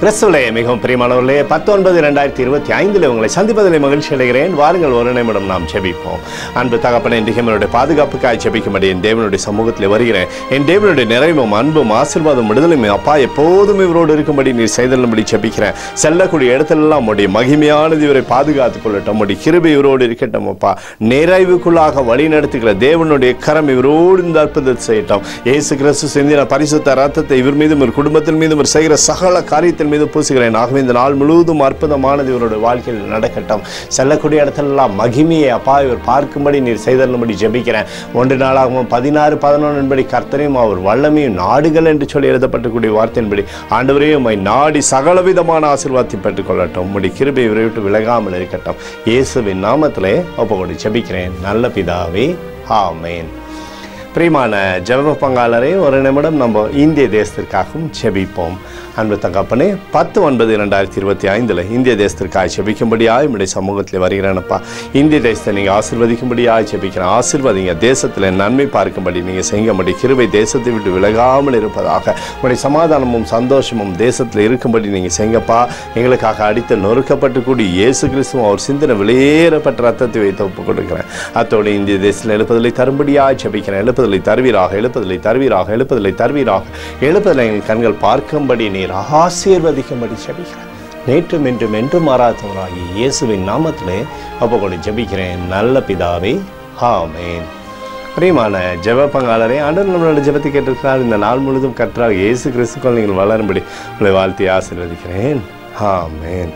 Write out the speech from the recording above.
கிறிஸ்துவிலே மிகவும் பிரியமானவர்களே, 19/2025 உங்களை சந்திப்பதில் மகிழ்ச்சி அடைகிறேன். வாருங்கள், ஒரு நிமிடம் நாம் ஜெபிப்போம். அன்பு தகப்பனே, இன்றைக்கு என்னுடைய பாதுகாப்புக்காய் ஜெபிக்கும்படி என் தேவனுடைய சமூகத்தில் வருகிறேன். என் தேவனுடைய நிறைவும் அன்பும் ஆசீர்வாதம் விடுதலும் அப்பா எப்போதும் இவரோடு இருக்கும்படி நீர் செய்தலும்படி ஜெபிக்கிறேன். செல்லக்கூடிய இடத்திலெல்லாம் உடைய மகிமையானது இவரை பாதுகாத்துக் கொள்ளட்டும். உடைய கிருபை இவரோடு இருக்கட்டும். அப்பா நிறைவுக்குள்ளாக வழி நடத்துகிற தேவனுடைய கரம் இவரோடு இந்த அற்புதத்தை செய்யட்டும். இயேசு கிறிஸ்து சிந்தின பரிசுத்த ரத்தத்தை இவர் மீதும் ஒரு குடும்பத்தின் மீதும் ஒரு செய்கிற சகல காரியத்தின் மீது பூசுகிறேன். ஆகவே இந்த நாள் முழுவதும் அற்புதமானது இவருடைய வாழ்க்கையில் நடக்கட்டும். செல்லக்கூடிய இடத்திலெல்லாம் மகிமையை அப்பா இவர் பார்க்கும்படி நீர் செய்தருளும்படி ஜெபிக்கிறேன். 1 நாளாகவும் 16:11 கர்த்தரையும் அவர் வல்லமையும் நாடுகள் என்று சொல்லி எழுதப்பட்டக்கூடிய வார்த்தையின்படி ஆண்டவரே உம்மை நாடி சகலவிதமான ஆசீர்வாதத்தை பெற்றுக் கொள்ளட்டும். உம்முடைய கிருபை இவரை விட்டு விலகாமல் இருக்கட்டும். இயேசுவின் நாமத்திலே ஒப்புக்கொண்டு ஜெபிக்கிறேன் நல்ல பிதாவே, ஆமென். பிரியமான ஜெப பங்காளரே, ஒரு நிமிடம் நம்ம இந்திய தேசத்திற்காகவும் ஜெபிப்போம். அன்பு தகப்பனே, 10/9/2025 இந்திய தேசத்திற்காக ஜெபிக்கும்படியாக என்னுடைய சமூகத்தில் வருகிறேனப்பா. இந்திய தேசத்தை நீங்கள் ஆசீர்வதிக்கும்படியாக ஜெபிக்கிறேன். ஆசீர்வதிங்க. தேசத்தில் நன்மை பார்க்கும்படி நீங்கள் செய்யும்படி கிருபை தேசத்தை விட்டு விலகாமல் இருப்பதாக உங்களுடைய சமாதானமும் சந்தோஷமும் தேசத்தில் இருக்கும்படி நீங்கள் செய்யுங்கப்பா. எங்களுக்காக அடித்து நொறுக்கப்பட்டு கூடி இயேசு கிறிஸ்துவும் அவர் சிந்தனை வெளியேறப்பட்ட ரத்தத்தை வைத்து ஒப்புக் கொடுக்கிறேன். அத்தோடு இந்திய தேசத்தில் எழுப்புதலை தரும்படியாக ஜெபிக்கிறேன். எழுப்புதலை தருவீராக, எழுப்புதலை தருவீராக, எழுப்புதலை தருவீராக, எழுப்புதலை எங்கள் கண்கள் பார்க்கும்படி நீர் ஆசீர்வதிக்கும்படி ஜெபிக்கிறேன். நேற்றும் இன்றும் என்றும் மாறாதவராகி இயேசுவின் நாமத்திலே ஒப்புக்கொண்டு ஜெபிக்கிறேன் நல்ல பிதாவே, ஆமென். பிரியமான ஜெப பங்காளரே, ஆண்டவர் நம்மளோட ஜெபத்தை கேட்டிருக்கிறார். இந்த நாள் முழுவதும் கர்த்தராகிய இயேசு கிறிஸ்துக்குள் நீங்கள் வளரும்படி உங்களை வாழ்த்தி ஆசீர்வதிக்கிறேன். ஆமென்.